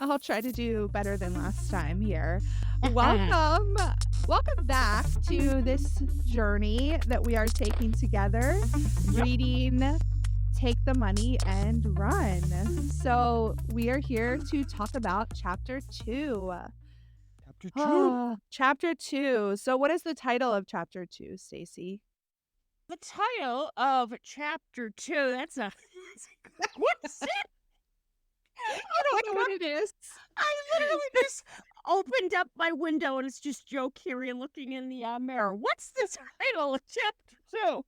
I'll try to do better than last time here. Welcome. Welcome back to this journey that we are taking together, Yep. reading Take the Money and Run. So, we are here to talk about chapter 2. Chapter 2. Chapter 2. So, what is the title of chapter 2, Stacy? The title of chapter 2, that's a what's it? I Oh don't my know what god. it is. I literally just opened up my window and it's just Joe Keery looking in the mirror. What's this title of chapter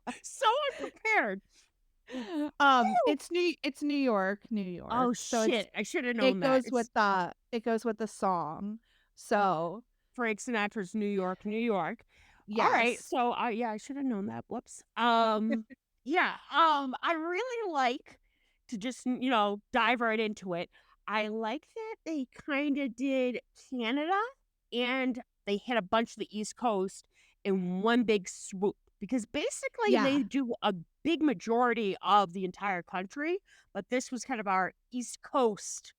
2? So unprepared. Woo! It's New York, New Oh York. So shit. I should have known it that. goes with It's the song. So, Frank Sinatra's New York, New York. All right. yes. So yeah, I should have known that. Whoops. Yeah. I really like to just, dive right into it. I like that they kind of did Canada and they hit a bunch of the East Coast in one big swoop because basically Yeah. they do a big majority of the entire country, but this was kind of our East Coast,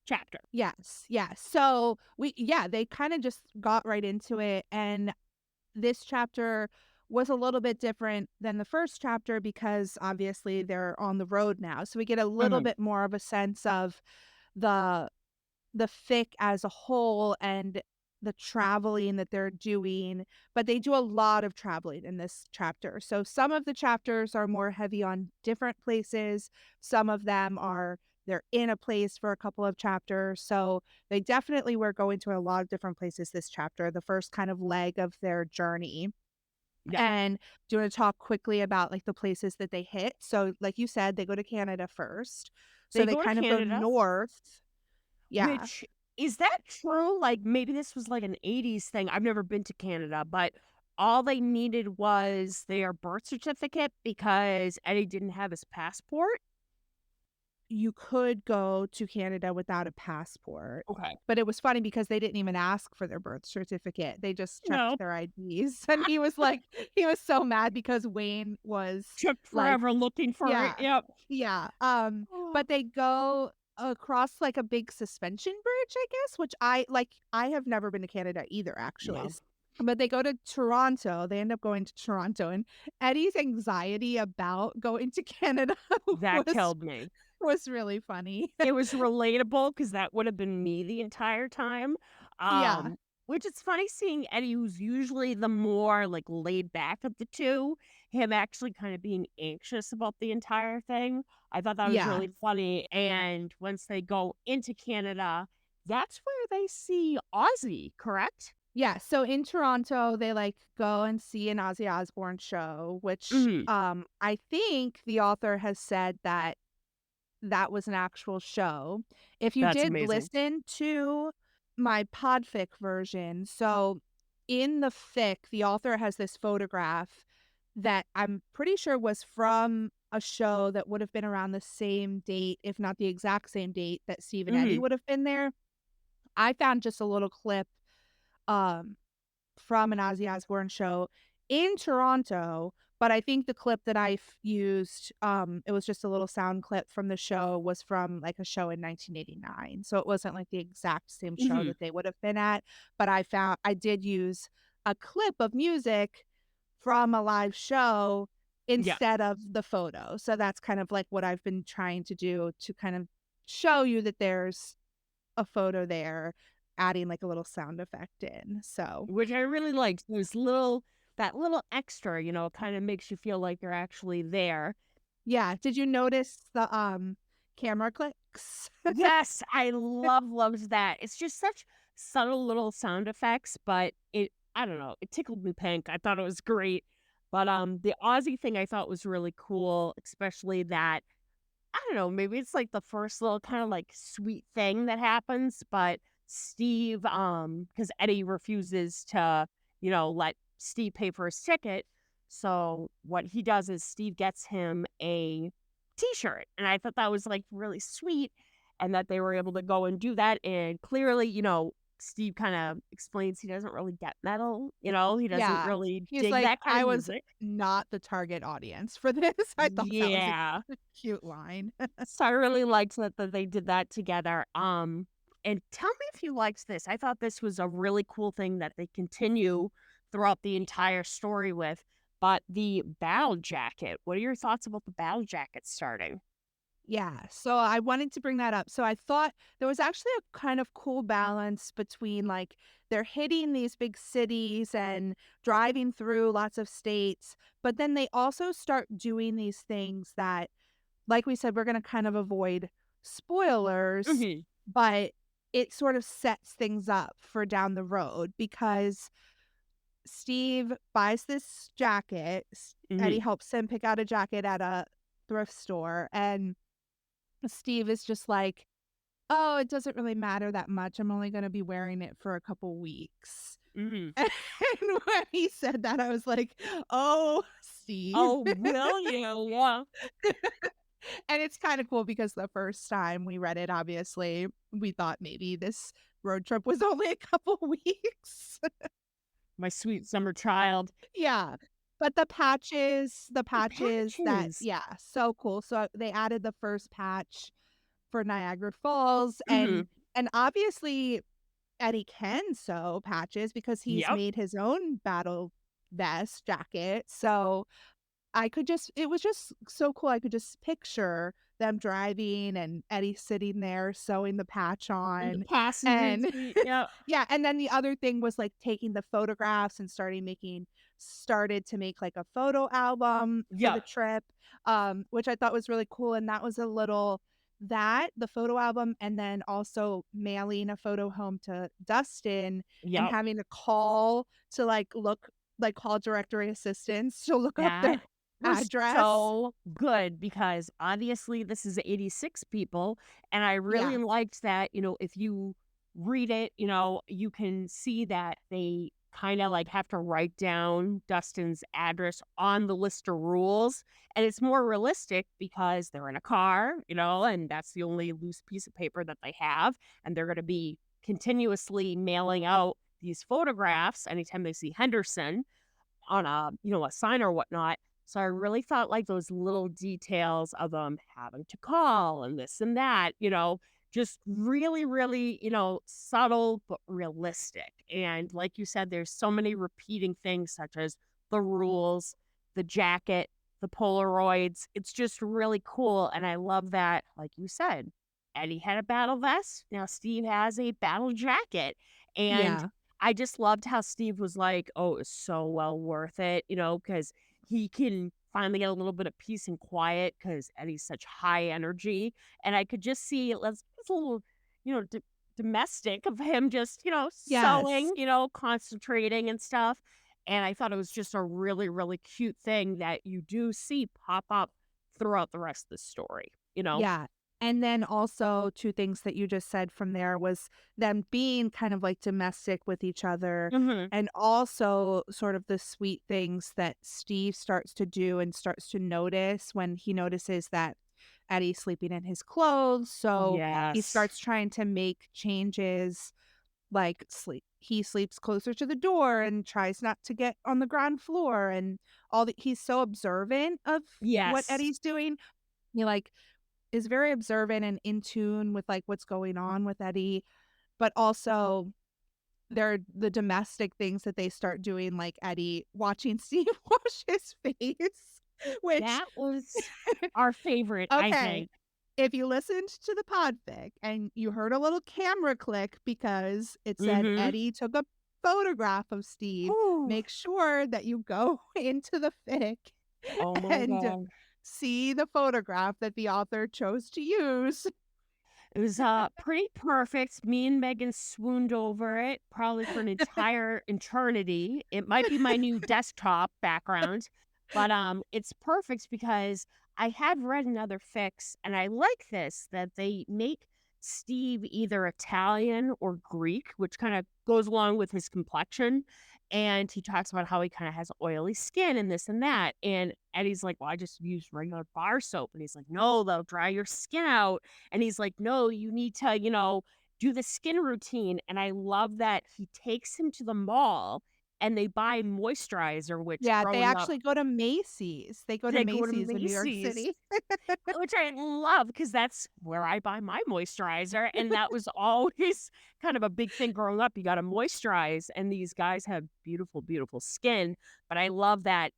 chapter. Yes, yes. So, they kinda just got right into it, and this chapter was a little bit different than the first chapter because, obviously, they're on the road now, so we get a little Mhm. bit more of a sense of the fic as a whole and the traveling that they're doing, but they do a lot of traveling in this chapter. So some of the chapters are more heavy on different places. Some of them are they're in a place for a couple of chapters. So they definitely were going to a lot of different places this chapter, the first kind of leg of their journey. Yeah. And do you want to talk quickly about like the places that they hit? So like you said, they go to Canada first. So They they go to kind of go Canada. north. Yeah. Which is that true? Like, maybe this was like an '80s thing. I've never been to Canada, but all they needed was their birth certificate because Eddie didn't have his passport? You could go to Canada without a passport, Okay. but it was funny because they didn't even ask for their birth certificate. They just checked No, their IDs, and he was so mad because Wayne was took like, forever looking for it. yeah, Yep. yeah, Oh, but they go across, like, a big suspension bridge, I guess, which I have never been to Canada either, actually, no. but they go to Toronto, they end up going to Toronto, and Eddie's anxiety about going to Canada That was killed me. was really funny. It was relatable because that would have been me the entire time. Yeah. Which it's funny seeing Eddie, who's usually the more like laid back of the two, him actually kind of being anxious about the entire thing. I thought that was Yeah. really funny. And once they go into Canada, that's where they see Ozzy, correct? Yeah, so in Toronto, they, like, go and see an Ozzy Osbourne show, which, Hmm. I think the author has said that that was an actual show. If you That's did amazing. listen to my podfic version, so in the fic, the author has this photograph that I'm pretty sure was from a show that would have been around the same date, if not the exact same date that Steve and Eddie Hmm. would have been there. I found just a little clip, um, from an Ozzy Osbourne show in Toronto, but I think the clip that used, it was just a little sound clip from the show was from, like, a show in 1989, so it wasn't, like, the exact same show Hmm. that they would have been at, but I did use a clip of music from a live show Yeah. instead of the photo, so that's kind of, like, what I've been trying to do to kind of show you that there's a photo there, adding, like, a little sound effect in, so Which I really liked. That little extra, kind of makes you feel like you're actually there. yeah, did you notice the, camera clicks? Yes, I loved that. It's just such subtle little sound effects, but I don't know, it tickled me pink. I thought it was great. But the Aussie thing I thought was really cool, especially that I don't know, maybe it's like the first little kind of like sweet thing that happens, but Steve, because Eddie refuses to, let Steve pay for his ticket. So what he does is Steve gets him a t-shirt. And I thought that was like really sweet and that they were able to go and do that. And clearly, Steve kind of explains he doesn't really get metal, he doesn't Yeah. really He's dig like, that kind of "I was music. not the target audience for this." I thought that was a Yeah. cute line. So I really liked that they did that together. And tell me if you liked this. I thought this was a really cool thing that they continue throughout the entire story with. But the battle jacket. What are your thoughts about the battle jacket starting? Yeah, so I wanted to bring that up. So I thought there was actually a kind of cool balance between like they're hitting these big cities and driving through lots of states, but then they also start doing these things that, like we said, we're going to kind of avoid spoilers, Hmm. but it sort of sets things up for down the road because Steve buys this jacket. Eddie Hmm. helps him pick out a jacket at a thrift store, and Steve is just like, "Oh, it doesn't really matter that much. I'm only gonna be wearing it for a couple weeks." Hmm. And when he said that, I was like, "Oh, Steve." Oh, will you? Yeah. And it's kinda cool because the first time we read it, obviously, we thought maybe this road trip was only a couple weeks. My sweet summer child. Yeah. But the The patches that patches. yeah, so cool. So they added the first patch for Niagara Falls, Hmm. and obviously Eddie can sew patches because he's Yep. made his own battle vest jacket, so I could just it was just so cool, I could just picture them driving and Eddie sitting there sewing the patch In the on, passenger and seat. Yep. yeah, and then the other thing was, like, taking the photographs and started to make, like, a photo album for the Yep. trip, which I thought was really cool, and that was a little the photo album, and then also mailing a photo home to Dustin and Yep. having to call to, call directory assistants to look up That their was address. so good because obviously this is 86 people. And I really Yeah. liked that, if you read it, you can see that they kind of like have to write down Dustin's address on the list of rules. And it's more realistic because they're in a car, and that's the only loose piece of paper that they have. And they're going to be continuously mailing out these photographs anytime they see Henderson on a sign or whatnot. So I really thought like those little details of them having to call and this and that, just really, really, subtle but realistic. And like you said, there's so many repeating things such as the rules, the jacket, the Polaroids. It's just really cool. And I love that, like you said, Eddie had a battle vest. Now Steve has a battle jacket. And Yeah. I just loved how Steve was like, "Oh, it's so well worth it," because he can finally get a little bit of peace and quiet because Eddie's such high energy, and I could just see it's a little, domestic of him just, Yes. sewing, concentrating and stuff, and I thought it was just a really, really cute thing that you do see pop up throughout the rest of the story. Yeah. And then also 2 things that you just said from there was them being kind of, like, domestic with each other, Mhm. and also sort of the sweet things that Steve starts to do and starts to notice when he notices that Eddie's sleeping in his clothes, so he Yes. starts trying to make changes, like, he sleeps closer to the door and tries not to get on the ground floor, and he's so observant of what Yes. Eddie's doing. He, like, is very observant and in tune with, like, what's going on with Eddie, but also there are the domestic things that they start doing, like Eddie watching Steve wash his face, which That was our favorite, I okay, think. if you listened to the podfic and you heard a little camera click because it said Mhm. Eddie took a photograph of Steve, Whew. make sure that you go into the fic Oh my and god. see the photograph that the author chose to use. It was, pretty perfect. Me and Megan swooned over it probably for an entire eternity. It might be my new desktop background, but, it's perfect because I had read another fix, and I like this, that they make Steve either Italian or Greek, which kinda goes along with his complexion, and he talks about how he kinda has oily skin and this and that, and Eddie's like, "Well, I just use regular bar soap," and he's like, "No, they'll dry your skin out." And he's like, "No, you need to, do the skin routine, and I love that he takes him to the mall and they buy moisturizer, which Yeah, they growing up actually go to Macy's. They go to they go to Macy's in New York Macy's, City. which I love because that's where I buy my moisturizer, and that was always kind of a big thing growing up. You gotta moisturize, and these guys have beautiful, beautiful skin, but I love that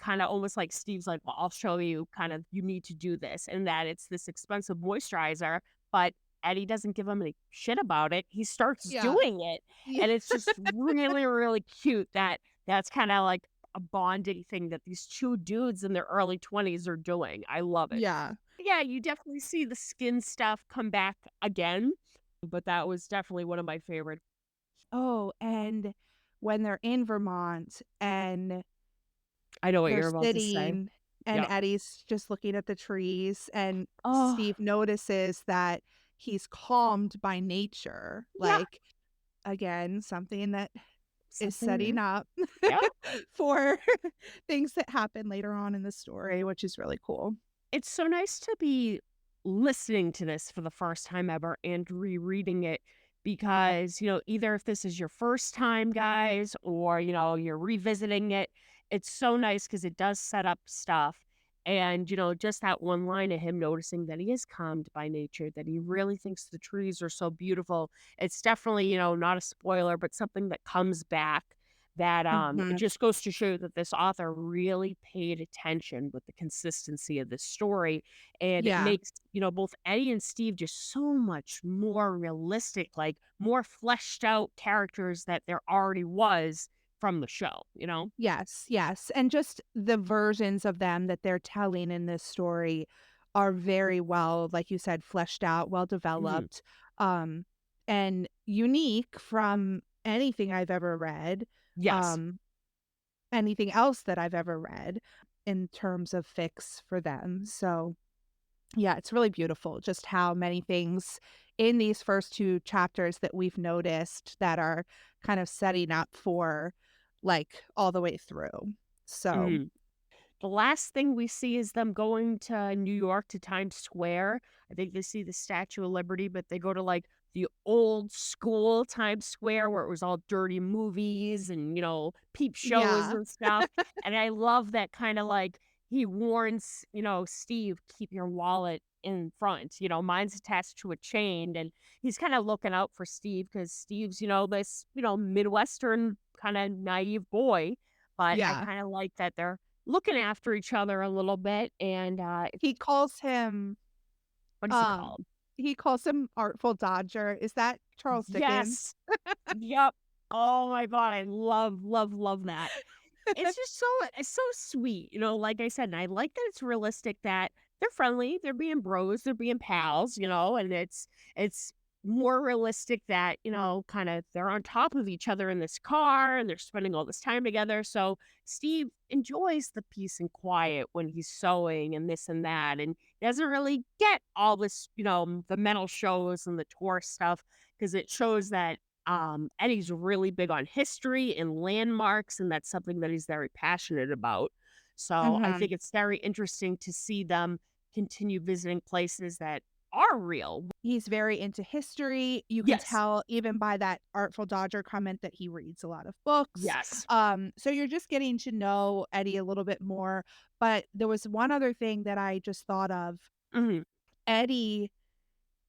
kinda almost like Steve's like, "Well, I'll show you kind of you need to do this," and that it's this expensive moisturizer, but Eddie doesn't give him any shit about it. He starts Yeah. doing it, Yeah. and it's just really, really cute that that's kinda like a bonding thing that these 2 dudes in their early 20s are doing. I love it. Yeah. Yeah, you definitely see the skin stuff come back again, but that was definitely one of my favorite. Oh, and when they're in Vermont and I know what they're you're about to say. sitting and Yeah. Eddie's just looking at the trees and Oh, Steve notices that he's calmed by nature, yeah, like, again, something that is something setting new. up Yeah. for things that happen later on in the story, which is really cool. It's so nice to be listening to this for the first time ever and rereading it because, either if this is your first time, guys, or, you're revisiting it, it's so nice because it does set up stuff. And, just that one line of him noticing that he is calmed by nature, that he really thinks the trees are so beautiful. It's definitely, not a spoiler, but something that comes back that it Mhm. just goes to show that this author really paid attention with the consistency of the story, and it Yeah. makes both Eddie and Steve just so much more realistic, like more fleshed out characters that there already was from the show. Yes, yes, and just the versions of them that they're telling in this story are very well, like you said, fleshed out, well Mhm. developed, um, and unique from anything I've ever read, Yes. um, anything else that I've ever read in terms of fics for them, so, yeah, it's really beautiful just how many things in these first 2 chapters that we've noticed that are kind of setting up for, like, all the way through. So, Mhm. The last thing we see is them going to New York to Times Square. I think they see the Statue of Liberty, but they go to like the old school Times Square where it was all dirty movies and, peep shows yeah, and stuff. And I love that kind of like he warns, Steve, keep your wallet in front. Mine's attached to a chain. And he's kind of looking out for Steve because Steve's, this, Midwestern kind of naive boy. But I yeah. kind of like that they're looking after each other a little bit, and, He calls him, what is he um, called? he calls him Artful Dodger. Is that Charles Dickens? Yes. Yep. Oh my god, I love, love, love that. It's just so sweet, like I said, and I like that it's realistic that they're friendly, they're being bros, they're being pals, and it's more realistic that, kinda they're on top of each other in this car and they're spending all this time together. So Steve enjoys the peace and quiet when he's sewing and this and that, and he doesn't really get all this, the metal shows and the tour stuff because it shows that Eddie's really big on history and landmarks, and that's something that he's very passionate about. So I Mhm. think it's very interesting to see them continue visiting places that are real. He's very into history. You can Yes. tell even by that Artful Dodger comment that he reads a lot of books. Yes. So you're just getting to know Eddie a little bit more. But there was one other thing that I just thought of. Mhm. Eddie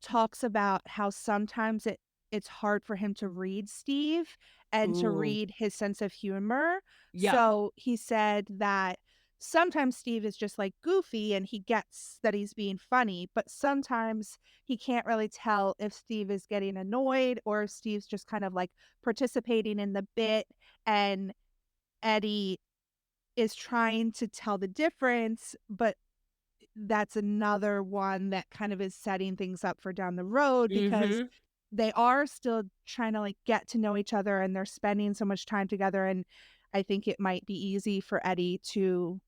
talks about how sometimes it's hard for him to read Steve and to Ooh. read his sense of humor. Yep. So he said that sometimes Steve is just like goofy and he gets that he's being funny, but sometimes he can't really tell if Steve is getting annoyed or if Steve's just kind of like participating in the bit and Eddie is trying to tell the difference, but that's another one that kind of is setting things up for down the road because Mhm. they are still trying to, like, get to know each other and they're spending so much time together, and I think it might be easy for Eddie to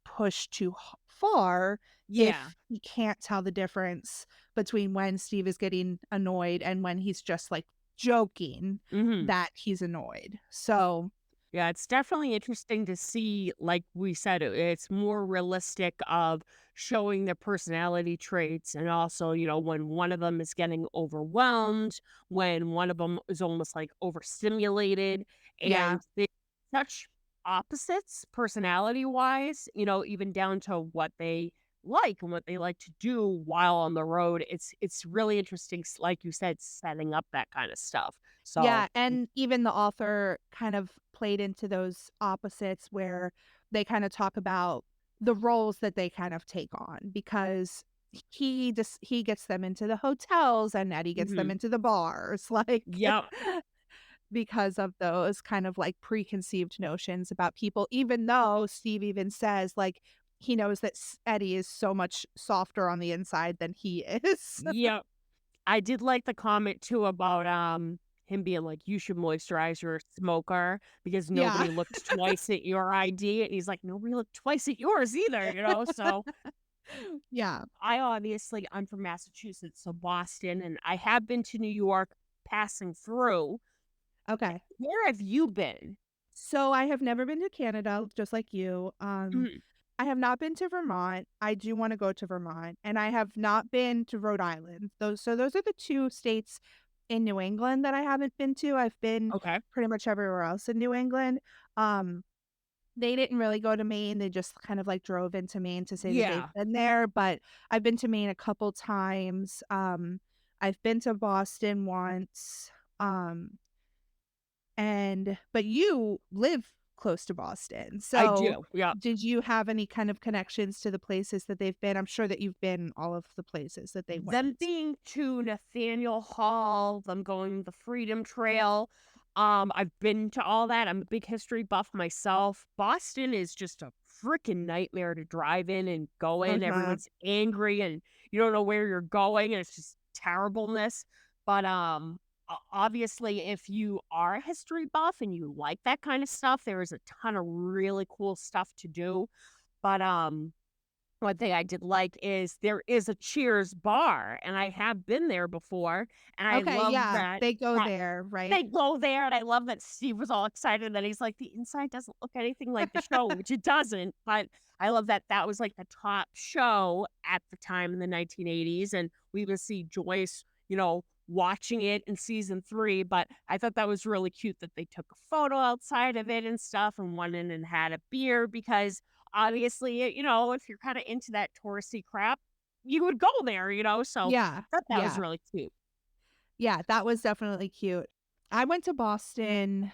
push too far Yeah. if he can't tell the difference between when Steve is getting annoyed and when he's just, like, joking Mhm. that he's annoyed. So, Yeah, it's definitely interesting to see, like we said, it's more realistic of showing their personality traits and also, when one of them is getting overwhelmed, when one of them is almost like overstimulated, Yeah. and they such opposites personality wise, even down to what they like and what they like to do while on the road. It's really interesting, like you said, setting up that kind of stuff. So Yeah, and even the author kind of played into those opposites where they kinda talk about the roles that they kind of take on because he gets them into the hotels and Eddie gets them mhm. into the bars, like, Yep. because of those kind of, like, preconceived notions about people, even though Steve even says, like, he knows that Eddie is so much softer on the inside than he is. Yep. I did like the comment too about, him being like, "You should moisturize, you're a smoker," because Yeah. nobody looked twice at your ID, and he's like, "Nobody looked twice at yours either," so Yeah. I'm from Massachusetts, so Boston, and I have been to New York passing through. Okay. Where have you been? So I have never been to Canada, just like you. Mhm. I have not been to Vermont. I do want to go to Vermont, and I have not been to Rhode Island. Those are the two states in New England that I haven't been to. I've been Okay. pretty much everywhere else in New England. Um, they didn't really go to Maine. They just kind of like drove into Maine to say that they've Yeah. been there. But I've been to Maine a couple times. I've been to Boston once. But you live close to Boston, I so do, yep. did you have any kind of connections to the places that they've been? I'm sure that you've been all of the places that they Them went. being to Nathaniel Hall, them going the Freedom Trail, I've been to all that. I'm a big history buff myself. Boston is just a freaking nightmare to drive in and go in. Mhm. Everyone's angry and you don't know where you're going, and it's just terribleness. But, obviously, if you are a history buff and you like that kind of stuff, there is a ton of really cool stuff to do. But, one thing I did like is there is a Cheers bar, and I have been there before, and I Okay, love yeah, that they go that there, right? they go there, and I love that Steve was all excited that he's like, "The inside doesn't look anything like the show," which it doesn't, but I love that that was, like, the top show at the time in the 1980s, and we would see Joyce, watching it in season 3, but I thought that was really cute that they took a photo outside of it and stuff and went in and had a beer because obviously, if you're kinda into that touristy crap, you would go there, so Yeah, I thought that was yeah, really cute. yeah, that was definitely cute. I went to Boston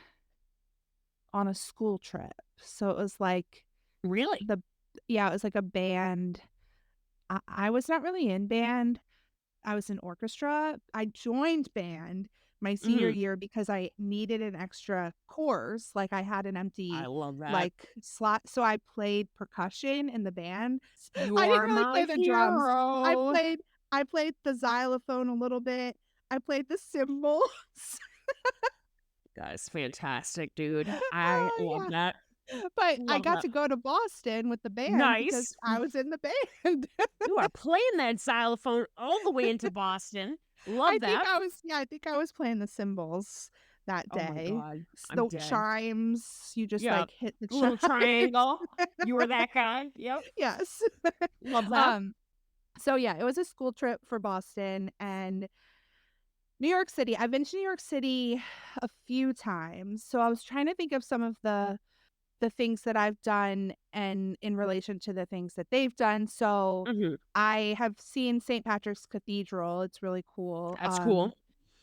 on a school trip, so it was like Really? the yeah, it was like a band. I was not really in band. I was in orchestra. I joined band my senior Mhm. year because I needed an extra course, like, I had an I empty, love that. like, slot, so I played percussion in the band. You I didn't are really my play the drums. I hero. played I played the xylophone a little bit. I played the cymbals. That's fantastic, dude. I love Oh, that. yeah. But I Love got that. to go to Boston with the band because Nice. I was in the band. You are playing that xylophone all the way into Boston. Love that. I think I was playing the cymbals that Oh my day. god. I'm The dead. chimes, you just, Yeah. like, hit the chimes. Little triangle. You were that guy. Yep. Yes. Love that. Um, so, yeah, it was a school trip for Boston and New York City. I've been to New York City a few times, so I was trying to think of some of the things that I've done and in relation to the things that they've done. So, Mhm. I have seen St. Patrick's Cathedral. It's really cool. That's cool.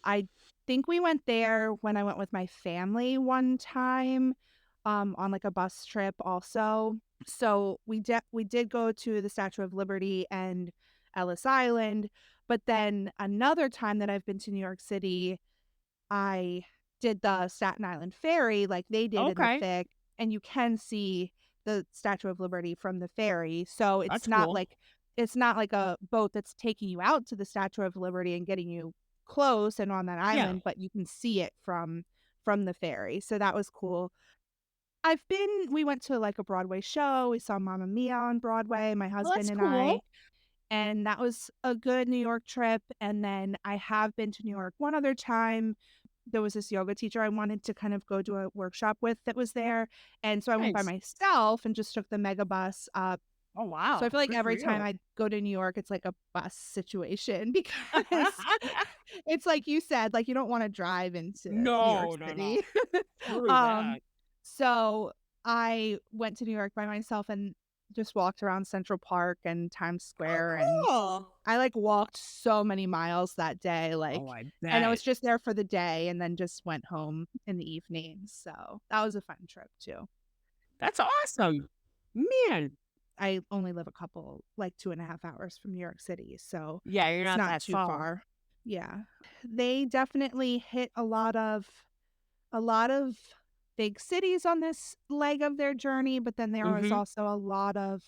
I think we went there when I went with my family one time, on, like, a bus trip also. So, we did go to the Statue of Liberty and Ellis Island, but then another time that I've been to New York City, I did the Staten Island Ferry like they did in the Okay. fic, and you can see the Statue of Liberty from the ferry, so That's cool. it's not like a boat that's taking you out to the Statue of Liberty and getting you close and on that Yeah. island, but you can see it from the ferry, so that was cool. We went to, like, a Broadway show, we saw Mamma Mia on Broadway, my Well, husband that's and cool. I, and that was a good New York trip, and then I have been to New York one other time there was this yoga teacher I wanted to kind of go to a workshop with that was there, and so I went by Nice. myself and just took the mega bus up. Oh, So I wow. feel like Good for every time you. I go to New York, it's like a bus situation because it's like you said, like, you don't wanna drive into New York No, no, City. no. True Um, that. so I went to New York by myself and just walked around Central Park and Times Oh, Square, and cool. I, like, walked so many miles that day, Oh, like, I and I was bet. just there for the day and then just went home in the evening, so that was a fun trip too. That's awesome. Man. I only live a couple, like 2.5 hours from New York City, so Yeah, you're it's not not that too far. far. Yeah. They definitely hit a lot of big cities on this leg of their journey, but then there was Mhm. also a lot of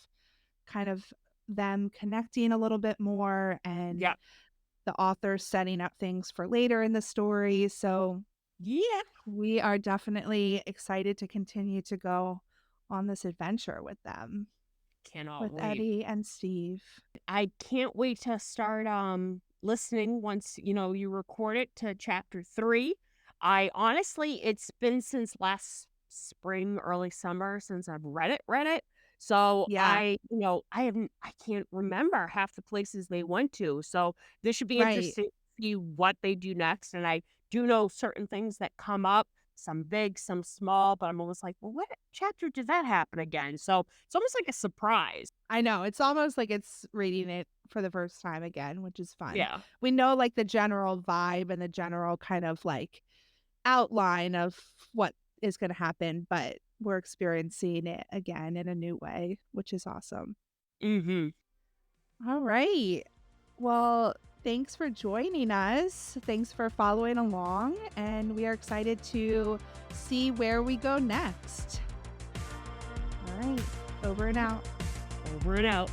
kind of them connecting a little bit more and Yeah. the author setting up things for later in the story. So Yeah. we are definitely excited to continue to go on this adventure with them, Cannot with wait. Eddie and Steve. I can't wait to start listening once, you record it to chapter 3. I honestly it's been since last spring, early summer since I've read it. So Yeah, I can't remember half the places they went to. So this should be right. interesting to see what they do next. And I do know certain things that come up, some big, some small, but I'm almost like, well, what chapter did that happen again? So it's almost like a surprise. I know, it's almost like it's reading it for the first time again, which is fun. Yeah. We know, like, the general vibe and the general kind of, like, outline of what is gonna happen, but we're experiencing it again in a new way, which is awesome. Mhm. Alright. Well, thanks for joining us. Thanks for following along, and we are excited to see where we go next. Alright. Over and out. Over and out.